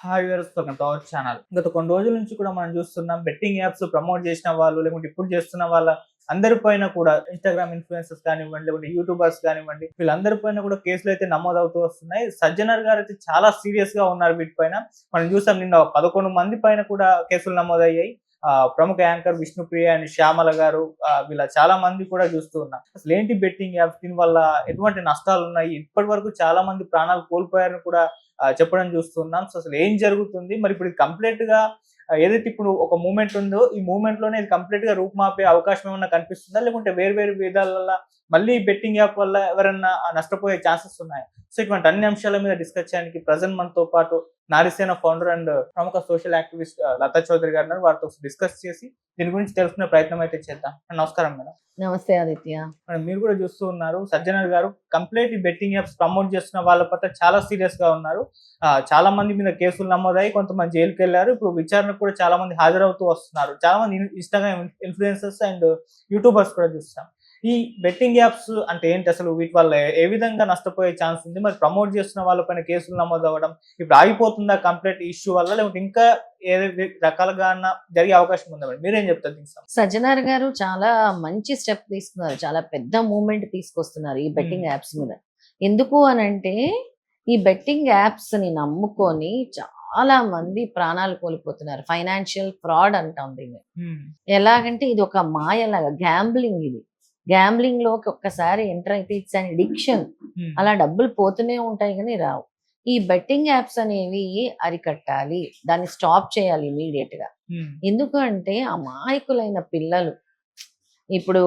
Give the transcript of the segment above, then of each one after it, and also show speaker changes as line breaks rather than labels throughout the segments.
Hi viewers, welcome to our channel. గత కొన్ని రోజుల నుంచి కూడా మనం చూస్తున్నాం, బెట్టింగ్ యాప్స్ ప్రమోట్ చేసిన వాళ్ళు, లేకుంటే ఇప్పుడు చేస్తున్న వాళ్ళ అందరి పైన కూడా ఇన్‌స్టాగ్రామ్ ఇన్‌ఫ్లుయెన్సర్స్ కానివ్వండి, లేకుంటే యూట్యూబర్స్ కానివ్వండి, వీళ్ళందరి పైన కూడా కేసులు అయితే నమోదవుతూ వస్తున్నాయి. సజ్జనర్ గారు అయితే చాలా సీరియస్‌గా ఉన్నారు వీటిపైన. మనం చూసాం, నిన్న 11 మంది పైన కూడా కేసులు నమోదయ్యాయి. ప్రముఖ యాంకర్ విష్ణుప్రియ అండ్ శ్యామల గారు, వీళ్ళ చాలా మంది కూడా చూస్తూ ఉన్నాం. అసలు ఏంటి బెట్టింగ్ యాప్స్, దీనివల్ల ఎటువంటి నష్టాలు ఉన్నాయి, ఇప్పటి వరకు చాలా మంది ప్రాణాలు కోల్పోయారని కూడా చెప్పడం చూస్తున్నాం. సో అసలు ఏం జరుగుతుంది, మరి ఇప్పుడు ఇది కంప్లీట్ గా ఏదైతే ఇప్పుడు ఒక మూవ్‌మెంట్ ఉందో, ఈ మూవ్‌మెంట్ లోనే ఇది కంప్లీట్ గా రూపుమాపే అవకాశం ఏమన్నా కనిపిస్తుందా? లేకుంటే వేరు వేరు విధాల వల్ల మళ్ళీ బెట్టింగ్ యాప్ వల్ల ఎవరన్నా నష్టపోయే ఛాన్సెస్ ఉన్నాయా? సో ఇటువంటి అన్ని అంశాల మీద డిస్కస్ చేయడానికి ప్రెజెంట్ మనతో పాటు నారీసేన ఫౌండర్ అండ్ ప్రముఖ సోషల్ యాక్టివిస్ట్ లతా చౌదరి గారు ఉన్నారు. వారితో డిస్కస్ చేసి దీని గురించి తెలుసుకునే ప్రయత్నం అయితే చేద్దాం. నమస్కారం మేడం.
నమస్తే ఆదిత్య.
మేడం, మీరు కూడా చూస్తూ ఉన్నారు, సజ్జనర్ గారు కంప్లీట్ ఈ బెట్టింగ్ యాప్స్ ప్రమోట్ చేస్తున్న వాళ్ళ పట్ల చాలా సీరియస్ గా ఉన్నారు. చాలా మంది మీద కేసులు నమోదయ్యాయి, కొంతమంది జైలుకి వెళ్ళారు. ఇప్పుడు విచారణకు కూడా చాలా మంది హాజరవుతూ వస్తున్నారు. చాలా మంది ఇన్‌స్టాగ్రామ్ ఇన్‌ఫ్లుయెన్సర్స్ అండ్ యూట్యూబర్స్ కూడా చూస్తాం. ఈ బెట్టింగ్ యాప్స్ అంటే ఏంటి, అసలు వీటి వల్ల ఏ విధంగా నష్టపోయే ఛాన్స్ ఉంది? మరి ప్రమోట్ చేస్తున్న వాళ్ళపైన కేసులు నమోదవ్వడం ఇప్పుడు ఆగిపోతుందా కంప్లీట్ ఇష్యూ వల్ల, లేకుంటే ఇంకా ఏ రకాలుగా జరిగే అవకాశం ఉందా మేడం? మీరేం చెప్తారు దీనికి సంబంధించి?
సజ్జనార్ గారు చాలా మంచి స్టెప్ తీసుకున్నారు. చాలా పెద్ద మూవ్‌మెంట్ తీసుకొస్తున్నారు ఈ బెట్టింగ్ యాప్స్ మీద. ఎందుకు అనంటే, ఈ బెట్టింగ్ యాప్స్ ని నమ్ముకొని చాలా మంది ప్రాణాలు కోల్పోతున్నారు. ఫైనాన్షియల్ ఫ్రాడ్ అంటాం దీన్ని. ఎలాగంటే ఇది ఒక మాయలాగా, గ్యాంబ్లింగ్ ఇది. గ్యాంబ్లింగ్ లోకి ఒక్కసారి ఎంటర్ అయితే ఇట్స్ అన్ అడిక్షన్. అలా డబ్బులు పోతూనే ఉంటాయి కానీ రావు. ఈ బెట్టింగ్ యాప్స్ అనేవి అరికట్టాలి, దాన్ని స్టాప్ చేయాలి ఇమీడియట్ గా. ఎందుకు అంటే అమాయకులైన పిల్లలు ఇప్పుడు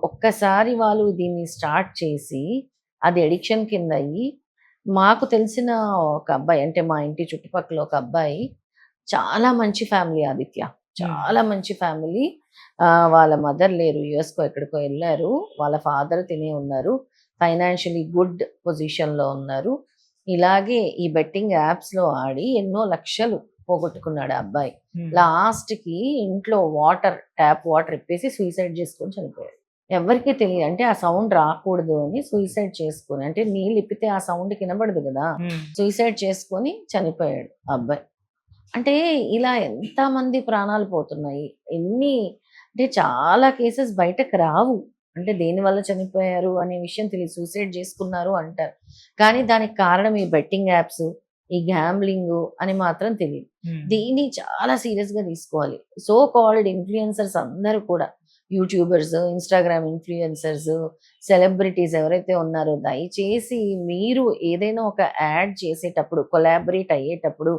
ఒక్కసారి వాళ్ళు దీన్ని స్టార్ట్ చేసి అది అడిక్షన్ కింద అయ్యి, మాకు తెలిసిన ఒక అబ్బాయి, అంటే మా ఇంటి చుట్టుపక్కల ఒక అబ్బాయి, చాలా మంచి ఫ్యామిలీ ఆదిత్య, చాలా మంచి ఫ్యామిలీ. వాళ్ళ మదర్ లేరు, యుఎస్కో ఎక్కడికో వెళ్ళారు. వాళ్ళ ఫాదర్ తినే ఉన్నారు, ఫైనాన్షియలీ గుడ్ పొజిషన్లో ఉన్నారు. ఇలాగే ఈ బెట్టింగ్ యాప్స్లో ఆడి ఎన్నో లక్షలు పోగొట్టుకున్నాడు ఆ అబ్బాయి. లాస్ట్కి ఇంట్లో ట్యాప్ వాటర్ ఇప్పేసి సూసైడ్ చేసుకొని చనిపోయాడు. ఎవరికీ తెలియదు, అంటే ఆ సౌండ్ రాకూడదు అని సూసైడ్ చేసుకొని, అంటే నీళ్ళు ఇప్పితే ఆ సౌండ్ వినబడదు కదా, సూసైడ్ చేసుకొని చనిపోయాడు ఆ అబ్బాయి. అంటే ఇలా ఎంతమంది ప్రాణాలు పోతున్నాయి, ఎన్ని, అంటే చాలా కేసెస్ బయటకు రావు. అంటే దేనివల్ల చనిపోయారు అనే విషయం తెలియదు, సూసైడ్ చేసుకున్నారు అంటారు, కానీ దానికి కారణం ఈ బెట్టింగ్ యాప్స్, ఈ గ్యాంబ్లింగ్ అని మాత్రం తెలియదు. దీన్ని చాలా సీరియస్ గా తీసుకోవాలి. సో కాల్డ్ ఇన్ఫ్లుయెన్సర్స్ అందరూ కూడా, యూట్యూబర్స్, ఇన్స్టాగ్రామ్ ఇన్ఫ్లుయెన్సర్స్, సెలబ్రిటీస్ ఎవరైతే ఉన్నారో, దయచేసి మీరు ఏదైనా ఒక యాడ్ చేసేటప్పుడు, కొలాబరేట్ అయ్యేటప్పుడు,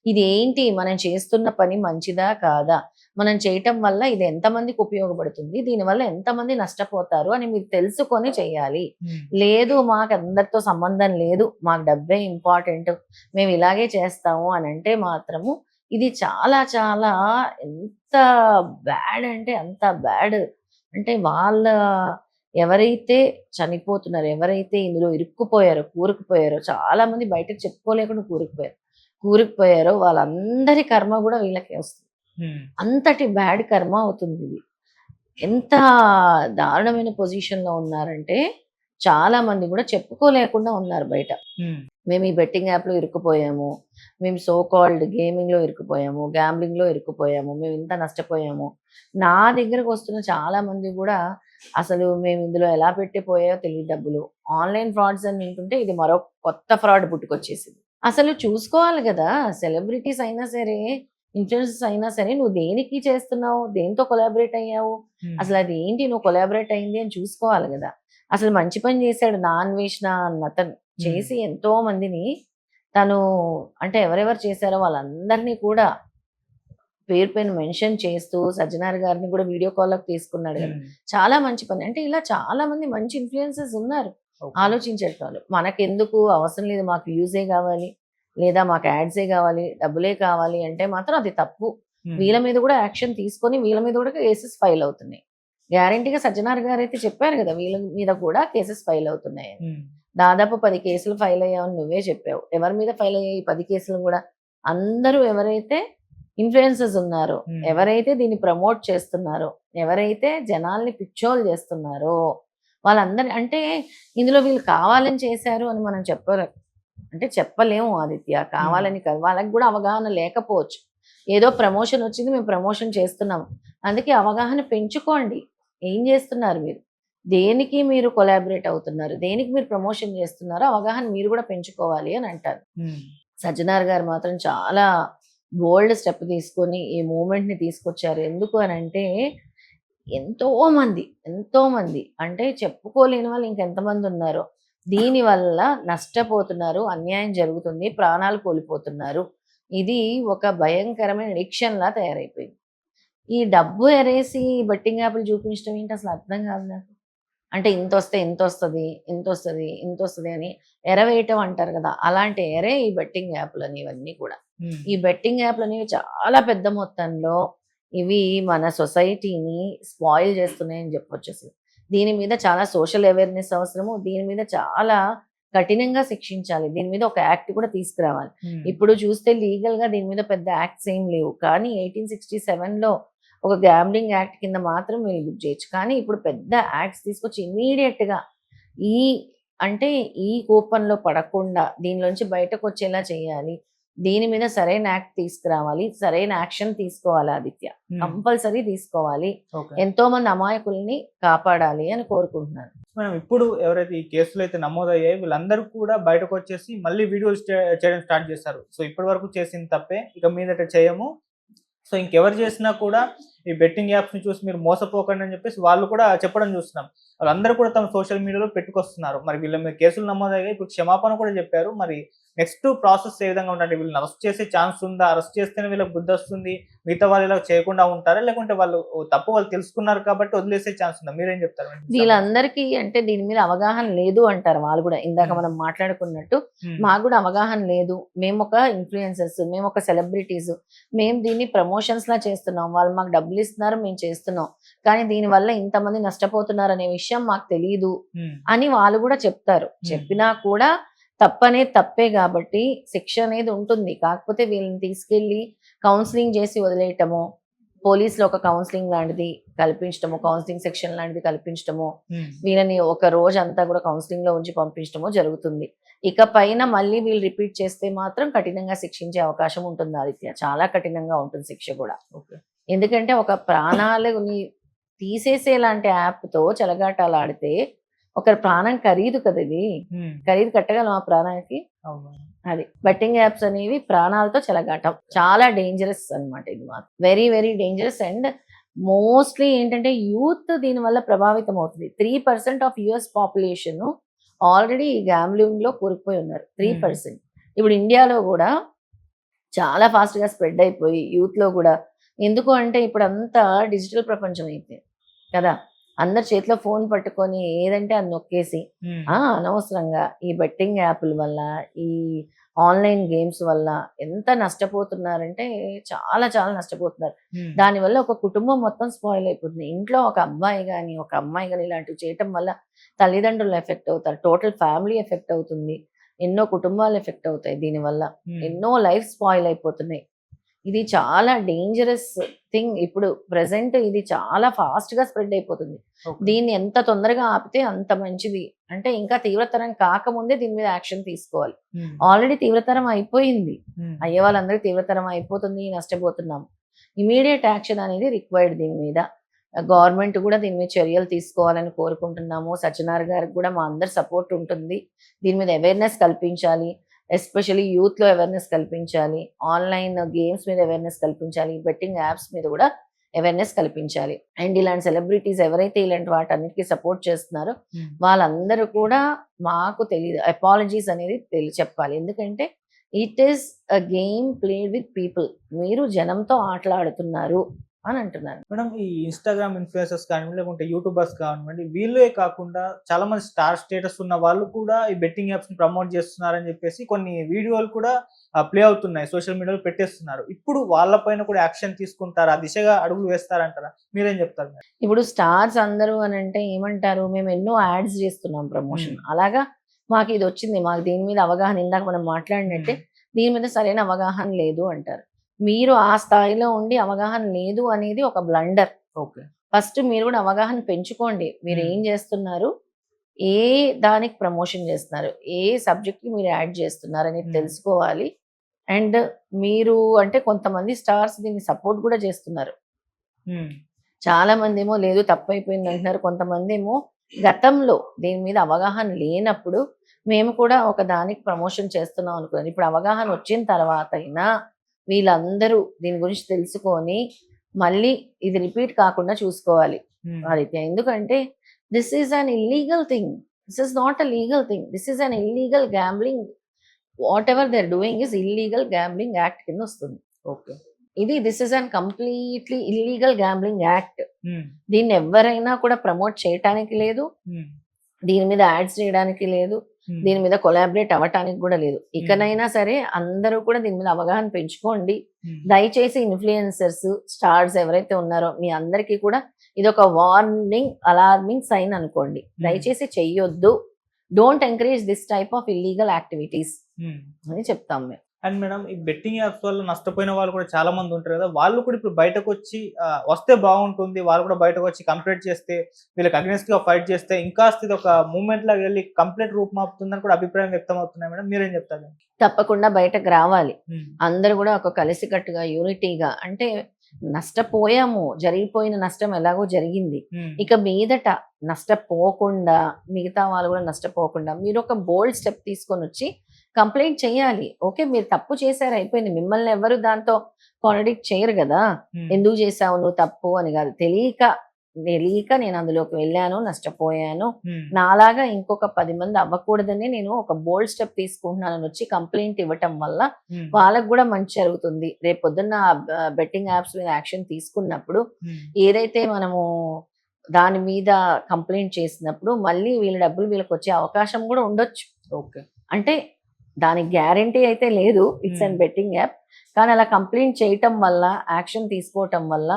ఇది ఏంటి, మనం చేస్తున్న పని మంచిదా కాదా, మనం చేయటం వల్ల ఇది ఎంతమందికి ఉపయోగపడుతుంది, దీనివల్ల ఎంతమంది నష్టపోతారు అని మీరు తెలుసుకొని చేయాలి. లేదు మాకు అందరితో సంబంధం లేదు, మాకు డబ్బే ఇంపార్టెంట్, మేము ఇలాగే చేస్తాము అని అంటే మాత్రము ఇది చాలా చాలా ఎంత బ్యాడ్ అంటే అంత బ్యాడ్. అంటే వాళ్ళ ఎవరైతే చనిపోతున్నారో, ఎవరైతే ఇందులో ఇరుక్కుపోయారో, కూరుకుపోయారో, చాలా మంది బయటకు చెప్పుకోలేకుండా కూరుకుపోయారో వాళ్ళందరి కర్మ కూడా వీళ్ళకే వస్తుంది. అంతటి బ్యాడ్ కర్మ అవుతుంది ఇది. ఎంత దారుణమైన పొజిషన్ లో ఉన్నారంటే, చాలా మంది కూడా చెప్పుకోలేకుండా ఉన్నారు బయట. మేము ఈ బెట్టింగ్ యాప్లో ఇరుక్కుపోయాము, మేము సో కాల్డ్ గేమింగ్లో ఇరుక్కుపోయాము, గ్యాంబ్లింగ్లో ఇరుక్కుపోయాము, మేము ఇంత నష్టపోయాము. నా దగ్గరకు వస్తున్న చాలా మంది కూడా అసలు మేము ఇందులో ఎలా పెట్టిపోయాయో తెలియదు డబ్బులు, ఆన్లైన్ ఫ్రాడ్స్ అని వింటుంటే ఇది మరో కొత్త ఫ్రాడ్ పుట్టుకొచ్చేసింది. అసలు చూసుకోవాలి కదా, సెలబ్రిటీస్ అయినా సరే, ఇన్ఫ్లుయెన్సర్స్ అయినా సరే, నువ్వు దేనికి చేస్తున్నావు, దేంతో కొలాబరేట్ అయ్యావు, అసలు అది ఏంటి నువ్వు కొలాబరేట్ అయింది అని చూసుకోవాలి కదా. అసలు మంచి పని చేశాడు నాన్వేషణ అన్న అతను, చేసి ఎంతో మందిని తను, అంటే ఎవరెవరు చేశారో వాళ్ళందరినీ కూడా పేరు పైన మెన్షన్ చేస్తూ సజ్జనార్ గారిని కూడా వీడియో కాల్లోకి తీసుకున్నాడు కదా. చాలా మంచి పని. అంటే ఇలా చాలా మంది మంచి ఇన్ఫ్లుయెన్సర్స్ ఉన్నారు, ఆలోచించేటోళ్ళు. మనకెందుకు అవసరం లేదు, మాకు యూజే కావాలి, లేదా మాకు యాడ్సే కావాలి, డబ్బులే కావాలి అంటే మాత్రం అది తప్పు. వీళ్ళ మీద కూడా యాక్షన్ తీసుకొని వీళ్ళ మీద కూడా కేసెస్ ఫైల్ అవుతున్నాయి. గ్యారంటీగా సజ్జనార్ గారు అయితే చెప్పారు కదా, వీళ్ళ మీద కూడా కేసెస్ ఫైల్ అవుతున్నాయి. దాదాపు 10 కేసులు ఫైల్ అయ్యావని నువ్వే చెప్పావు. ఎవరి మీద ఫైల్ అయ్యాయి 10 కేసులు కూడా? అందరూ ఎవరైతే ఇన్ఫ్లుయెన్సర్స్ ఉన్నారో, ఎవరైతే దీన్ని ప్రమోట్ చేస్తున్నారో, ఎవరైతే జనాల్ని పిచ్చోలు చేస్తున్నారో వాళ్ళందరి, అంటే ఇందులో వీళ్ళు కావాలని చేశారు అని మనం అంటే చెప్పలేము ఆదిత్య, కావాలని కాదు, వాళ్ళకి కూడా అవగాహన లేకపోవచ్చు. ఏదో ప్రమోషన్ వచ్చింది, మేము ప్రమోషన్ చేస్తున్నాము, అందుకే అవగాహన పెంచుకోండి. ఏం చేస్తున్నారు మీరు, దేనికి మీరు కొలాబరేట్ అవుతున్నారు, దేనికి మీరు ప్రమోషన్ చేస్తున్నారో అవగాహన మీరు కూడా పెంచుకోవాలి అని అంటారు. సజ్జనార్ గారు మాత్రం చాలా బోల్డ్ స్టెప్ తీసుకొని ఈ మూమెంట్ని తీసుకొచ్చారు. ఎందుకు అని అంటే ఎంతో మంది అంటే చెప్పుకోలేని వాళ్ళు ఇంకెంతమంది ఉన్నారో దీనివల్ల నష్టపోతున్నారు, అన్యాయం జరుగుతుంది, ప్రాణాలు కోల్పోతున్నారు. ఇది ఒక భయంకరమైన అడిక్షన్ లా తయారైపోయింది. ఈ డబ్బు ఎరేసి బెట్టింగ్ యాప్లు చూపించడం ఏంటి అసలు అర్థం కాదు నాకు. అంటే ఇంతొస్తే ఇంతొస్తుంది, ఇంతొస్తుంది, ఇంతొస్తుంది అని ఎరవేయటం అంటారు కదా, అలాంటి ఎరే ఈ బెట్టింగ్ యాప్లు అనేవన్నీ కూడా. ఈ బెట్టింగ్ యాప్లు అనేవి చాలా పెద్ద మొత్తంలో ఇవి మన సొసైటీని స్పాయిల్ చేస్తున్నాయని చెప్పొచ్చు. అసలు దీని మీద చాలా సోషల్ అవేర్నెస్ అవసరము, దీని మీద చాలా కఠినంగా శిక్షించాలి, దీని మీద ఒక యాక్ట్ కూడా తీసుకురావాలి. ఇప్పుడు చూస్తే లీగల్ గా దీని మీద పెద్ద యాక్ట్స్ ఏం లేవు, కానీ 1867లో ఒక గ్యాంబ్లింగ్ యాక్ట్ కింద మాత్రం వీళ్ళు బుక్ చేయొచ్చు. కానీ ఇప్పుడు పెద్ద యాక్ట్స్ తీసుకొచ్చి ఇమీడియట్ గా ఈ అంటే ఈ కూపంలో పడకుండా దీనిలోంచి బయటకు వచ్చేలా చేయాలి. దీని మీద సరైన యాక్ట్ తీసుకురావాలి, సరైన యాక్షన్ తీసుకోవాలి ఆదిత్య, కంపల్సరీ తీసుకోవాలి. ఎంతో మంది అమాయకుల్ని కాపాడాలి అని కోరుకుంటున్నాను.
మనం ఇప్పుడు ఎవరైతే ఈ కేసులు అయితే నమోదయ్యాయి వీళ్ళందరూ కూడా బయటకు వచ్చేసి మళ్ళీ వీడియోలు చేయడం స్టార్ట్ చేస్తారు. సో ఇప్పటి వరకు చేసిన తప్పే ఇక మీదట చేయము, సో ఇంకెవరు చేసినా కూడా ఈ బెట్టింగ్ యాప్స్ ని చూసి మీరు మోసపోకండి అని చెప్పేసి వాళ్ళు కూడా చెప్పడం చూస్తున్నాం. వాళ్ళందరూ కూడా తమ సోషల్ మీడియాలో పెట్టుకొస్తున్నారు. మరి వీళ్ళ మీద కేసులు నమోదయ్యాయి, ఇప్పుడు క్షమాపణ కూడా చెప్పారు. మరి నెక్స్ట్ ప్రాసెస్ ఏ విధంగా ఉంటుంది, వీళ్ళని అరెస్ట్ చేసే ఛాన్స్ ఉందా, అరెస్ట్ చేస్తేనే వీళ్ళకి బుద్ధి వస్తుంది, మిగతా వాళ్ళు ఇలా చేయకుండా ఉంటారా, లేకుంటే వాళ్ళు వాళ్ళు తెలుసుకున్నారు కాబట్టి వదిలేసే ఛాన్స్ ఉందా, మీరేం చెప్తారు?
వీళ్ళందరికీ అంటే దీని మీద అవగాహన లేదు అంటారు వాళ్ళు కూడా. ఇందాక మనం మాట్లాడుకున్నట్టు మాకు కూడా అవగాహన లేదు, మేము ఒక ఇన్ఫ్లుయెన్సర్స్, మేము ఒక సెలబ్రిటీస్, మేము దీన్ని ప్రమోషన్స్ లా చేస్తున్నాం, వాళ్ళు మాకు డబ్బులు ఇస్తున్నారు, మేము చేస్తున్నాం, కానీ దీని వల్ల ఇంతమంది నష్టపోతున్నారు అనే విషయం మాకు తెలియదు అని వాళ్ళు కూడా చెప్తారు. చెప్పినా కూడా తప్పే కాబట్టి శిక్ష అనేది ఉంటుంది. కాకపోతే వీళ్ళని తీసుకెళ్లి కౌన్సిలింగ్ చేసి వదిలేయటము, పోలీసులో ఒక కౌన్సిలింగ్ లాంటిది కల్పించడము, కౌన్సిలింగ్ సెక్షన్ లాంటిది కల్పించడము, వీళ్ళని ఒక రోజు అంతా కూడా కౌన్సిలింగ్ లో ఉంచి పంపించడము జరుగుతుంది. ఇక పైన మళ్ళీ వీళ్ళు రిపీట్ చేస్తే మాత్రం కఠినంగా శిక్షించే అవకాశం ఉంటుంది ఆదిత్య, చాలా కఠినంగా ఉంటుంది శిక్ష కూడా. ఎందుకంటే ఒక ప్రాణాలని తీసేసేలాంటి యాప్ తో చెలగాటాలు ఆడితే ఒకరి ప్రాణం ఖరీదు కదా, ఇది ఖరీదు కట్టగలం ఆ ప్రాణానికి. అది బెట్టింగ్ యాప్స్ అనేవి ప్రాణాలతో చెలగాటం, చాలా డేంజరస్ అన్నమాట. ఇది మాత్రం very very dangerous. And mostly ఏంటంటే యూత్ దీని వల్ల ప్రభావితం అవుతుంది. 3% ఆఫ్ యుఎస్ పాపులేషన్ ఆల్రెడీ ఈ గ్యాంబ్లింగ్ లో కూరుకుపోయి ఉన్నారు. 3%. ఇప్పుడు ఇండియాలో కూడా చాలా ఫాస్ట్ గా స్ప్రెడ్ అయిపోయి యూత్ లో కూడా. ఎందుకు అంటే ఇప్పుడు అంతా డిజిటల్ ప్రపంచం అయితే కదా, అందరి చేతిలో ఫోన్ పట్టుకొని ఏదంటే అది నొక్కేసి అనవసరంగా ఈ బెట్టింగ్ యాప్ల వల్ల, ఈ ఆన్లైన్ గేమ్స్ వల్ల ఎంత నష్టపోతున్నారంటే చాలా చాలా నష్టపోతున్నారు. దానివల్ల ఒక కుటుంబం మొత్తం స్పాయిల్ అయిపోతుంది. ఇంట్లో ఒక అబ్బాయి కానీ ఒక అమ్మాయి కానీ ఇలాంటివి చేయటం వల్ల తల్లిదండ్రులు ఎఫెక్ట్ అవుతారు, టోటల్ ఫ్యామిలీ ఎఫెక్ట్ అవుతుంది, ఎన్నో కుటుంబాలు ఎఫెక్ట్ అవుతాయి దీనివల్ల, ఎన్నో లైఫ్ స్పాయిల్ అయిపోతున్నాయి. ఇది చాలా డేంజరస్ థింగ్. ఇప్పుడు ప్రెసెంట్ ఇది చాలా ఫాస్ట్ గా స్ప్రెడ్ అయిపోతుంది. దీన్ని ఎంత తొందరగా ఆపితే అంత మంచిది. అంటే ఇంకా తీవ్రతరం కాకముందే దీని మీద యాక్షన్ తీసుకోవాలి. ఆల్రెడీ తీవ్రతరం అయిపోయింది, అయ్యే వాళ్ళందరికీ తీవ్రతరం అయిపోతుంది, నష్టపోతున్నాము. ఇమీడియట్ యాక్షన్ అనేది రిక్వైర్డ్. దీని మీద గవర్నమెంట్ కూడా దీని మీద చర్యలు తీసుకోవాలని కోరుకుంటున్నాము. సజ్జనార్ గారికి కూడా మా అందరి సపోర్ట్ ఉంటుంది. దీని మీద అవేర్నెస్ కల్పించాలి, ఎస్పెషల్లీ యూత్ లో అవేర్నెస్ కల్పించాలి, ఆన్లైన్ గేమ్స్ మీద అవేర్నెస్ కల్పించాలి, బెట్టింగ్ యాప్స్ మీద కూడా అవేర్నెస్ కల్పించాలి. అండ్ ఇలాంటి సెలబ్రిటీస్ ఎవరైతే ఇలాంటి వాటన్నిటికీ సపోర్ట్ చేస్తున్నారో వాళ్ళందరూ కూడా మాకు తెలియదు అపాలజీస్ అనేది చెప్పాలి. ఎందుకంటే it is a game played with people, మీరు జనంతో ఆటలాడుతున్నారు అని అంటున్నారు.
మేడం, ఈ ఇన్స్టాగ్రామ్ ఇన్ఫ్లుయెన్సర్స్ కానివ్వండి, లేకుంటే యూట్యూబర్స్ కానివ్వండి, వీళ్ళే కాకుండా చాలా మంది స్టార్ స్టేటస్ ఉన్న వాళ్ళు కూడా ఈ బెట్టింగ్ యాప్స్ ని ప్రమోట్ చేస్తున్నారని చెప్పేసి కొన్ని వీడియోలు కూడా ప్లే అవుతున్నాయి, సోషల్ మీడియాలో పెట్టేస్తున్నారు. ఇప్పుడు వాళ్ళపైన కూడా యాక్షన్ తీసుకుంటారా, ఆ దిశగా అడుగులు వేస్తారంటారా, మీరేం చెప్తారు?
ఇప్పుడు స్టార్స్ అందరూ అని అంటే ఏమంటారు, మేము ఎన్నో యాడ్స్ చేస్తున్నాం ప్రమోషన్, అలాగా మాకు ఇది వచ్చింది, మాకు దీని మీద అవగాహన, ఇందాక మనం మాట్లాడినట్టే దీని మీద సరైన అవగాహన లేదు అంటారు. మీరు ఆ స్థాయిలో ఉండి అవగాహన లేదు అనేది ఒక బ్లండర్. ఫస్ట్ మీరు కూడా అవగాహన పెంచుకోండి, మీరు ఏం చేస్తున్నారు, ఏ దానికి ప్రమోషన్ చేస్తున్నారు, ఏ సబ్జెక్ట్‌కి మీరు యాడ్ చేస్తున్నారు అనేది
హ్మ్.
తెలుసుకోవాలి. అండ్ మీరు అంటే కొంతమంది స్టార్స్ దీన్ని సపోర్ట్ కూడా చేస్తున్నారు.
హ్మ్.
చాలా మందేమో లేదు తప్పైపోయింది అంటున్నారు. కొంతమందేమో గతంలో దీని మీద అవగాహన లేనప్పుడు మేము కూడా ఒక దానికి ప్రమోషన్ చేస్తున్నాం అనుకున్నారు. ఇప్పుడు అవగాహన వచ్చిన తర్వాత అయినా వీళ్ళందరూ దీని గురించి తెలుసుకొని మళ్ళీ ఇది రిపీట్ కాకుండా చూసుకోవాలి
హ్మ్.
ఆదిత్య. ఎందుకంటే this is an illegal thing. This is not a legal thing. This is an illegal gambling. Whatever they are doing is illegal gambling act కింద వస్తుంది.
Okay.
This is an completely illegal gambling act.
Hmm.
దీన్ని ఎవ్వరైనా కూడా promote చేయటానికి లేదు.
హ్మ్.
దీని మీద యాడ్స్ చేయడానికి లేదు.
హ్మ్.
దీని మీద కొలాబరేట్ అవ్వటానికి కూడా లేదు. ఇకనైనా సరే అందరూ కూడా దీని మీద అవగాహన పెంచుకోండి.
హ్మ్.
దయచేసి ఇన్‌ఫ్లుయెన్సర్స్, స్టార్స్ ఎవరైతే ఉన్నారో మీ అందరికీ కూడా ఇదొక వార్నింగ్, అలార్మింగ్ సైన్ అనుకోండి. దయచేసి చెయ్యొద్దు. Don't encourage this type of illegal activities
హ్మ్.
అని చెప్తాం మేము.
అండ్ మేడం ఈ బెట్టింగ్ యాప్స్ వల్ల నష్టపోయిన వాళ్ళు కూడా చాలా మంది ఉంటారు కదా! వాళ్ళు కూడా ఇప్పుడు బయటకొచ్చి వస్తే బాగుంటుంది. వాళ్ళు కూడా బయటకొచ్చి కంప్లెయింట్ చేస్తే వీళ్ళకి అగెయిన్స్ట్‌గా ఫైట్ చేస్తే ఇంకాస్త ఇదొక మూవ్‌మెంట్ లాగా వెళ్లి కంప్లెయింట్ రూపుమాపుతుందని కూడా అభిప్రాయం వ్యక్తం అవుతున్నాయి మేడం. మీరేం చెప్తారు?
తప్పకుండా బయటకు రావాలి.
హ్మ్.
అందరూ కూడా ఒక కలిసికట్టుగా, యూనిటీగా అంటే నష్టపోయాము. జరిగిపోయిన నష్టం ఎలాగో జరిగింది.
హ్మ్.
ఇక మీదట నష్టపోకుండా, మిగతా వాళ్ళు కూడా నష్టపోకుండా మీరొక బోల్డ్ స్టెప్ తీసుకొనొచ్చి కంప్లెయింట్ చేయాలి. ఓకే. మీరు తప్పు చేశారు అయిపోయింది. మిమ్మల్ని ఎవ్వరు దాంతో కాంట్రడిక్ట్ చేయరు గదా!
హ్మ్.
ఎందుకు చేశావు నువ్వు తప్పు అని గాదు. తెలియక నేను అందులోకి వెళ్ళాను, నష్టపోయాను.
హ్మ్.
నాలాగా ఇంకొక 10 మంది అవ్వకూడదనే నేను ఒక బోల్డ్ స్టెప్ తీసుకుంటున్నానని వచ్చి కంప్లెయింట్ ఇవ్వటం వల్ల
హ్మ్.
వాళ్ళకి గూడా మంచి జరుగుతుంది. రేపొద్దున్న బెట్టింగ్ యాప్స్ మీద యాక్షన్ తీసుకున్నప్పుడు
హ్మ్.
ఏదైతే మనము దాని మీద కంప్లెయింట్ చేసినప్పుడు మళ్ళీ వీళ్ళ డబ్బులు వీళ్ళకొచ్చే అవకాశం గూడా ఉండొచ్చు.
ఓకే.
అంటే దానికి గ్యారంటీ అయితే లేదు. ఇట్స్ అన్
హ్మ్.
Betting app. కానీ అలా కంప్లెయింట్ చేయటం వల్ల, యాక్షన్ తీసుకోవటం వల్ల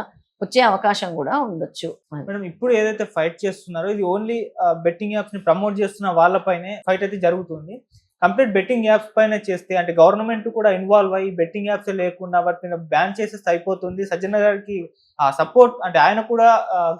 వచ్చే అవకాశం గూడా ఉండొచ్చు. అది.
మేడం ఇప్పుడు ఏదైతే ఫైట్ చేస్తున్నారో ఇది ఓన్లీ బెట్టింగ్ యాప్స్‌ని ప్రమోట్ చేస్తున్న వాళ్ళపైనే ఫైట్ అయితే జరుగుతుంది. కంప్లీట్ బెట్టింగ్ యాప్స్ పైన చేస్తే అంటే గవర్నమెంట్ కూడా ఇన్వాల్వ్ అయ్యి బెట్టింగ్ యాప్సే లేకుండా వాటి మీద బ్యాన్ చేసేస్తే అయిపోతుంది. సజ్జన గారికి సపోర్ట్ అంటే ఆయన కూడా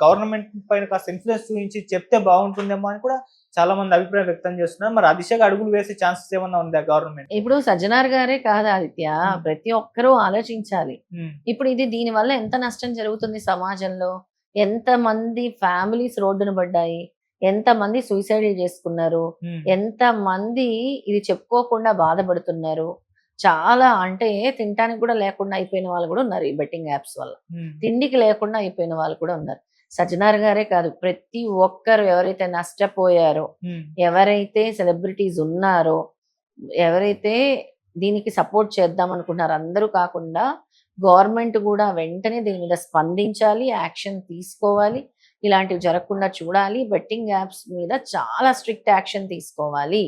గవర్నమెంట్ పైన కాస్త ఇన్‌ఫ్లూయెన్స్ చూయించి చెప్తే బాగుంటుందేమో అని కూడా చాలా మంది అభిప్రాయం వ్యక్తం చేస్తున్నారు. మరి ఆ దిశగా అడుగులు వేసే ఛాన్సెస్ ఏమన్నా ఉందా గవర్నమెంట్?
ఇప్పుడు సజ్జనార్ గారే కాదు ఆదిత్య.
హ్మ్.
ప్రతి ఒక్కరూ ఆలోచించాలి.
హ్మ్.
ఇప్పుడు ఇది దీనివల్ల ఎంత నష్టం జరుగుతుంది సమాజంలో? ఎంతమంది ఫ్యామిలీస్ రోడ్డున పడ్డాయి? ఎంతమంది సూసైడ్‌లు చేసుకున్నారు?
హ్మ్.
ఎంతమంది ఇది చెప్పుకోకుండా బాధపడుతున్నారు? చాలా అంటే తినటానికి కూడా లేకుండా అయిపోయిన వాళ్ళు కూడా ఉన్నారు ఈ బెట్టింగ్ యాప్స్ వల్ల.
హ్మ్.
తిండికి లేకుండా అయిపోయిన వాళ్ళు కూడా ఉన్నారు. సజ్జనార్ గారే కాదు ప్రతి ఒక్కరు ఎవరైతే నష్టపోయారో,
హ్మ్.
ఎవరైతే సెలబ్రిటీస్ ఉన్నారో, ఎవరైతే దీనికి సపోర్ట్ చేద్దాం అనుకుంటున్నారో అందరూ కాకుండా గవర్నమెంట్ గూడా వెంటనే దీని మీద స్పందించాలి. యాక్షన్ తీసుకోవాలి. ఇలాంటివి జరగకుండా చూడాలి. బెట్టింగ్ యాప్స్ మీద చాలా స్ట్రిక్ట్ యాక్షన్ తీసుకోవాలి.